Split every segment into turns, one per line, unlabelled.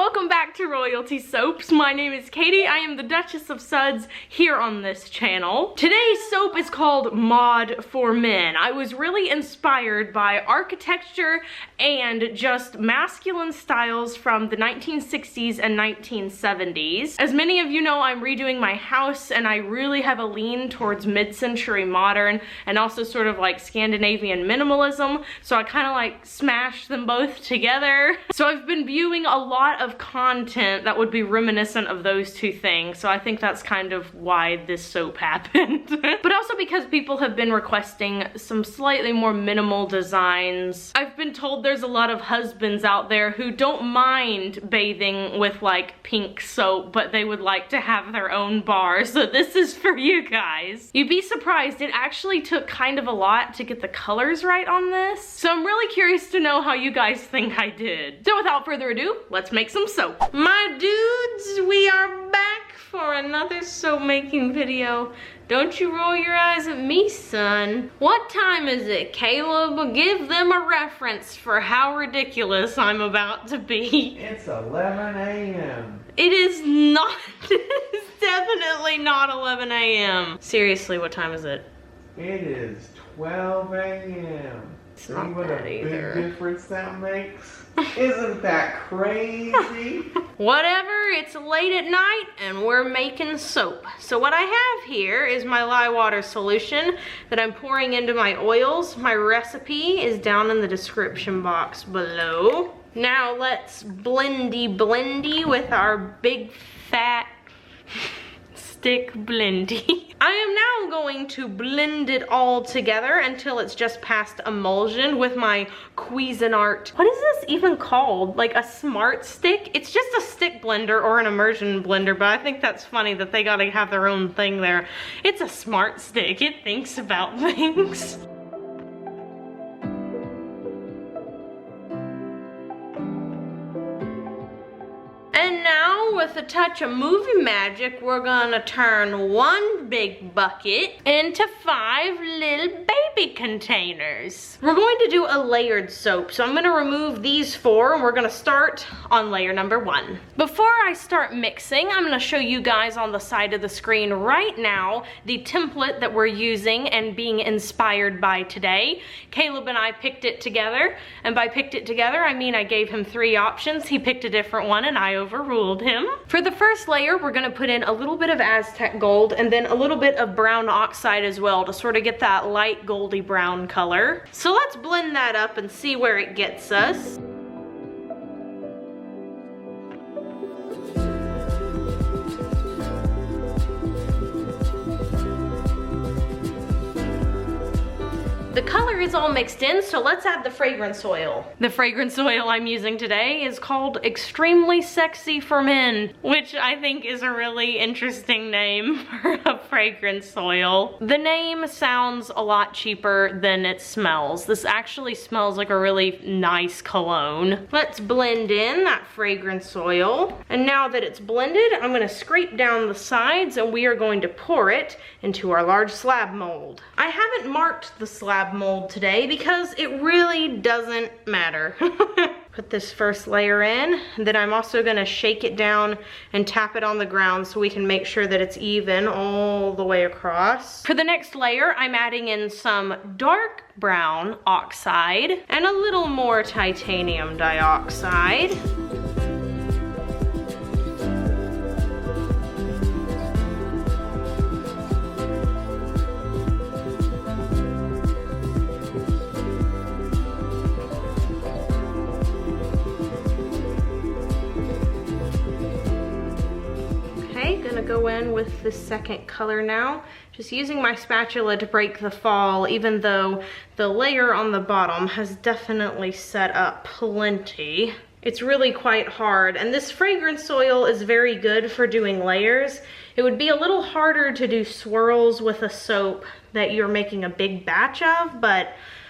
welcome back to Royalty Soaps. My name is Katie. I am the Duchess of Suds here on this channel. Today's soap is called Mod for Men. I was really inspired by architecture and just masculine styles from the 1960s and 1970s. As many of you know, I'm redoing my house and I really have a lean towards mid-century modern and also sort of like Scandinavian minimalism, so I kind of like smashed them both together. So I've been viewing a lot of content that would be reminiscent of those two things, so I think that's kind of why this soap happened. But also because people have been requesting some slightly more minimal designs. I've been told there's a lot of husbands out there who don't mind bathing with like pink soap, but they would like to have their own bar, so this is for you guys. You'd be surprised, it actually took kind of a lot to get the colors right on this, so I'm really curious to know how you guys think I did. So without further ado, let's make some soap. My dudes, we are back for another soap making video. Don't you roll your eyes at me, son. What time is it, Caleb? Give them a reference for how ridiculous I'm about to be.
It's 11 a.m.
It is not. It's definitely not 11 a.m. Seriously, what time is it?
It is 12 a.m.
It's
See
not
what a
that
big
either.
difference that makes? Isn't that crazy?
Whatever, it's late at night and we're making soap. So what I have here is my lye water solution that I'm pouring into my oils. My recipe is down in the description box below. Now let's blendy with our big fat stick blendy. I am now going to blend it all together until it's just past emulsion with my Cuisinart. What is this even called? Like a smart stick? It's just a stick blender or an immersion blender, but I think that's funny that they gotta have their own thing there. It's a smart stick. It thinks about things. And now, with a touch of movie magic, we're gonna turn one big bucket into 5 little baby containers. We're going to do a layered soap, so I'm gonna remove these 4 and we're gonna start on layer number 1. Before I start mixing, I'm gonna show you guys on the side of the screen right now the template that we're using and being inspired by today. Caleb and I picked it together, and by picked it together, I mean I gave him 3 options. He picked a different one and I overruled him. For the first layer, we're gonna put in a little bit of Aztec gold and then a little bit of brown oxide as well to sort of get that light goldy brown color. So let's blend that up and see where it gets us. The color is all mixed in, so let's add the fragrance oil. The fragrance oil I'm using today is called Extremely Sexy for Men, which I think is a really interesting name for a fragrance oil. The name sounds a lot cheaper than it smells. This actually smells like a really nice cologne. Let's blend in that fragrance oil. And now that it's blended, I'm gonna scrape down the sides and we are going to pour it into our large slab mold. I haven't marked the slab mold today because it really doesn't matter. Put this first layer in, then I'm also gonna shake it down and tap it on the ground so we can make sure that it's even all the way across. For the next layer, I'm adding in some dark brown oxide and a little more titanium dioxide. Gonna go in with the second color now, just using my spatula to break the fall, even though the layer on the bottom has definitely set up plenty. It's really quite hard, and this fragrance oil is very good for doing layers. It would be a little harder to do swirls with a soap that you're making a big batch of, but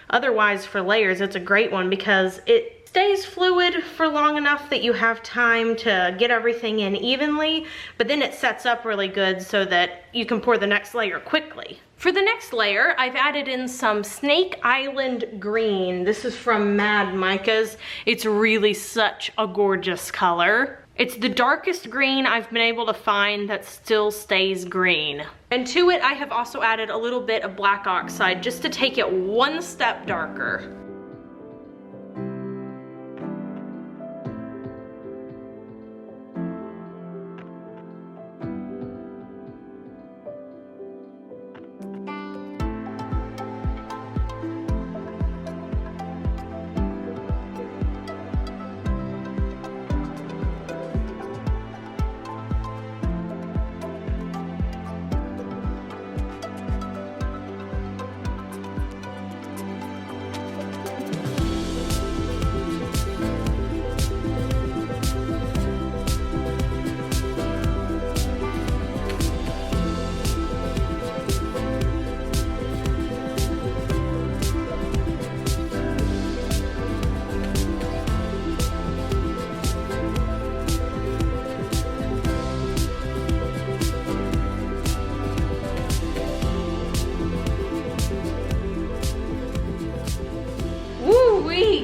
otherwise for layers it's a great one because it stays fluid for long enough that you have time to get everything in evenly, but then it sets up really good so that you can pour the next layer quickly. For the next layer, I've added in some Snake Island Green. This is from Mad Micas. It's really such a gorgeous color. It's the darkest green I've been able to find that still stays green. And to it, I have also added a little bit of black oxide just to take it one step darker.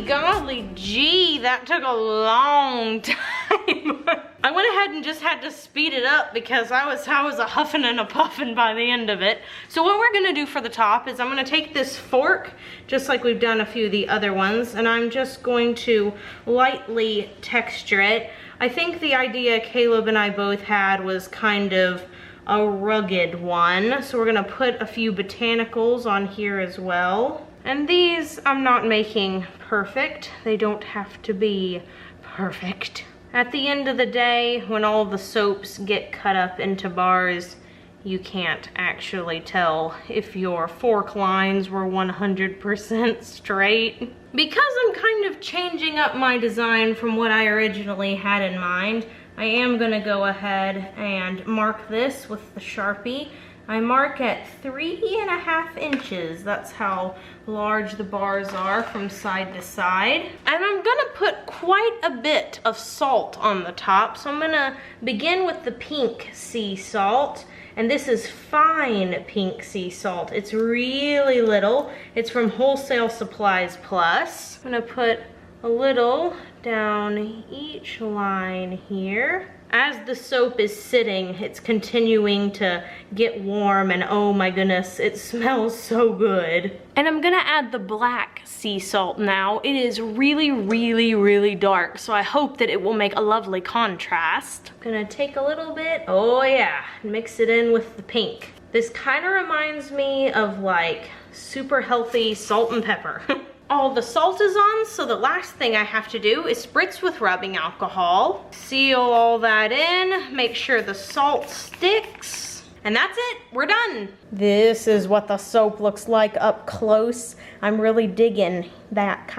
Golly gee, that took a long time. I went ahead and just had to speed it up because I was a huffing and a puffing by the end of it. So what we're gonna do for the top is I'm gonna take this fork, just like we've done a few of the other ones, and I'm just going to lightly texture it. I think the idea Caleb and I both had was kind of a rugged one. So we're gonna put a few botanicals on here as well. And these I'm not making perfect. They don't have to be perfect. At the end of the day, when all the soaps get cut up into bars, you can't actually tell if your fork lines were 100% straight. Because I'm kind of changing up my design from what I originally had in mind, I am gonna go ahead and mark this with the Sharpie. I mark at 3.5 inches. That's how large the bars are from side to side. And I'm gonna put quite a bit of salt on the top. So I'm gonna begin with the pink sea salt. And this is fine pink sea salt. It's really little. It's from Wholesale Supplies Plus. I'm gonna put a little down each line here. As the soap is sitting, it's continuing to get warm, and oh my goodness, it smells so good. And I'm gonna add the black sea salt now. It is really, really, really dark, so I hope that it will make a lovely contrast. I'm gonna take a little bit, oh yeah, mix it in with the pink. This kind of reminds me of like super healthy salt and pepper. All the salt is on, so the last thing I have to do is spritz with rubbing alcohol. Seal all that in, make sure the salt sticks, and that's it, we're done. This is what the soap looks like up close. I'm really digging that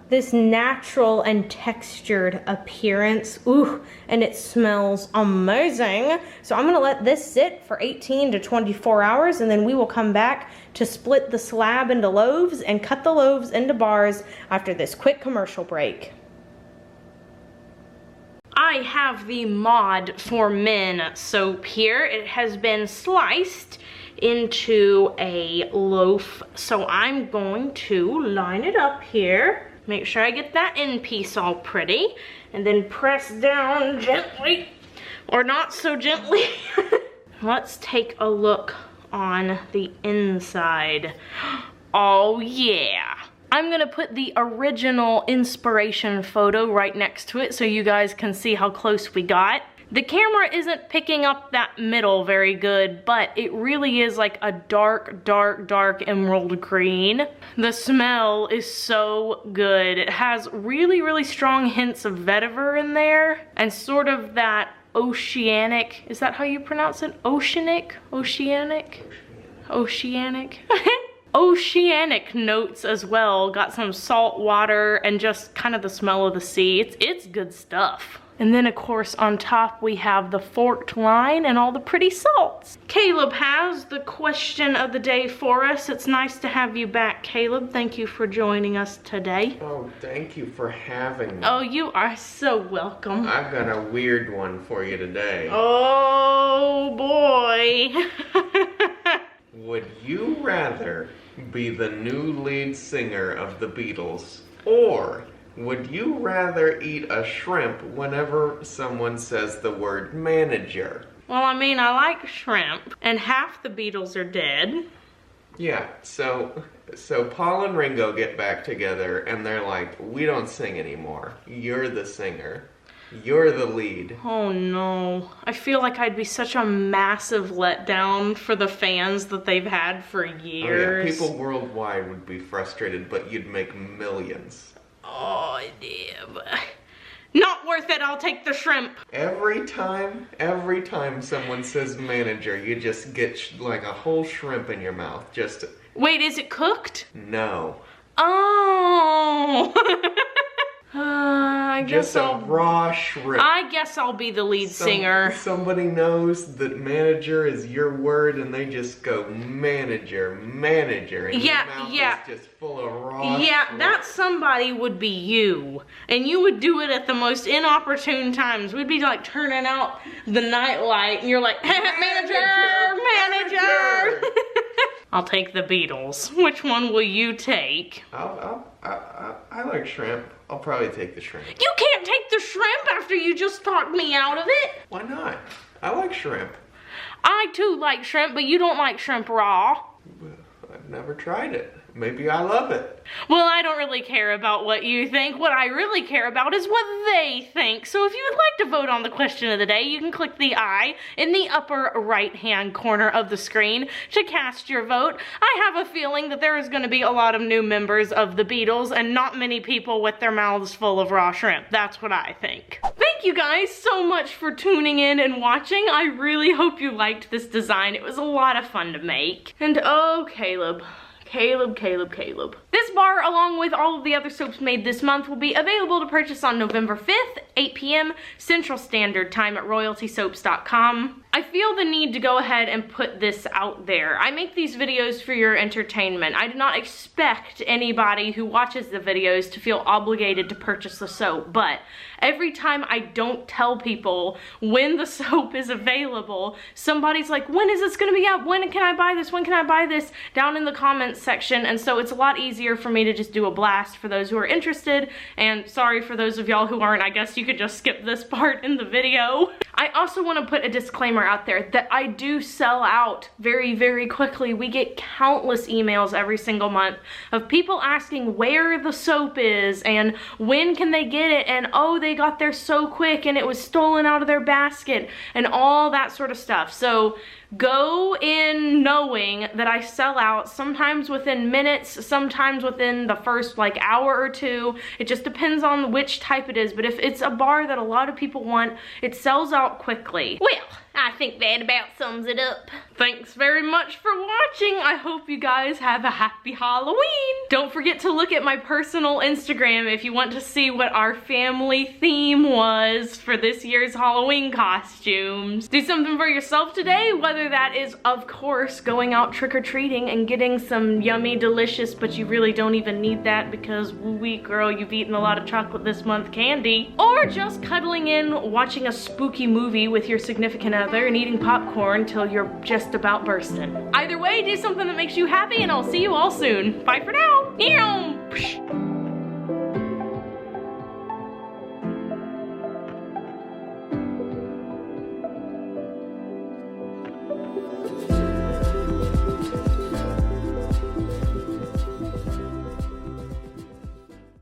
this natural and textured appearance. Ooh, and it smells amazing. So I'm gonna let this sit for 18 to 24 hours, and then we will come back to split the slab into loaves and cut the loaves into bars after this quick commercial break. I have the Mod for Men soap here. It has been sliced into a loaf, so I'm going to line it up here. Make sure I get that end piece all pretty, and then press down gently, or not so gently. Let's take a look on the inside. Oh yeah. I'm gonna put the original inspiration photo right next to it so you guys can see how close we got. The camera isn't picking up that middle very good, but it really is like a dark, dark, dark emerald green. The smell is so good. It has really, really strong hints of vetiver in there, and sort of that oceanic, is that how you pronounce it? Oceanic? Oceanic? Oceanic? Oceanic notes as well. Got some salt water and just kind of the smell of the sea. It's good stuff. And then of course on top we have the forked line and all the pretty salts. Caleb has the question of the day for us. It's nice to have you back, Caleb. Thank you for joining us today.
Oh, thank you for having me.
Oh, you are so welcome.
I've got a weird one for you today.
Oh boy.
Would you rather be the new lead singer of the Beatles or Would you rather eat a shrimp whenever someone says the word manager?
Well, I mean, I like shrimp, and half the beetles are dead.
Yeah, so Paul and Ringo get back together and they're like, we don't sing anymore. You're the singer. You're the lead.
Oh no. I feel like I'd be such a massive letdown for the fans that they've had for years.
Oh, yeah. People worldwide would be frustrated, but you'd make millions.
Oh, damn. Not worth it, I'll take the shrimp.
Every time someone says manager, you just get like a whole shrimp in your mouth. Just.
Wait, is it cooked?
No.
Oh. I guess
just a raw shrimp.
I guess I'll be the lead singer.
Somebody knows that manager is your word and they just go manager, and your mouth is just full of raw shrimp.
That somebody would be you. And you would do it at the most inopportune times. We'd be like turning out the night light and you're like, manager. I'll take the beetles. Which one will you take?
I like shrimp. I'll probably take the shrimp.
You can't take the shrimp after you just talked me out of it.
Why not? I like shrimp.
I too like shrimp, but you don't like shrimp raw.
I've never tried it. Maybe I love it.
Well, I don't really care about what you think. What I really care about is what they think. So if you would like to vote on the question of the day, you can click the I in the upper right-hand corner of the screen to cast your vote. I have a feeling that there is going to be a lot of new members of the Beatles and not many people with their mouths full of raw shrimp. That's what I think. Thank you guys so much for tuning in and watching. I really hope you liked this design. It was a lot of fun to make. And oh, Caleb. This bar, along with all of the other soaps made this month, will be available to purchase on November 5th, 8 p.m. Central Standard Time at royaltysoaps.com. I feel the need to go ahead and put this out there. I make these videos for your entertainment. I do not expect anybody who watches the videos to feel obligated to purchase the soap, but every time I don't tell people when the soap is available, somebody's like, when is this gonna be out? When can I buy this? When can I buy this? Down in the comments section, and so it's a lot easier for me to just do a blast for those who are interested, and sorry for those of y'all who aren't. I guess you could just skip this part in the video. I also want to put a disclaimer out there that I do sell out very, very quickly. We get countless emails every single month of people asking where the soap is and when can they get it, and oh, they got there so quick and it was stolen out of their basket and all that sort of stuff. So go in knowing that I sell out sometimes within minutes, sometimes within the first like hour or two. It just depends on which type it is, but if it's a bar that a lot of people want, it sells out quickly. Well, I think that about sums it up. Thanks very much for watching. I hope you guys have a happy Halloween. Don't forget to look at my personal Instagram if you want to see what our family theme was for this year's Halloween costumes. Do something for yourself today, whether that is, of course, going out trick-or-treating and getting some yummy, delicious, but you really don't even need that because, woo-wee girl, you've eaten a lot of chocolate this month candy. Or just cuddling in, watching a spooky movie with your significant other and eating popcorn till you're just about bursting. Either way, do something that makes you happy, and I'll see you all soon. Bye for now.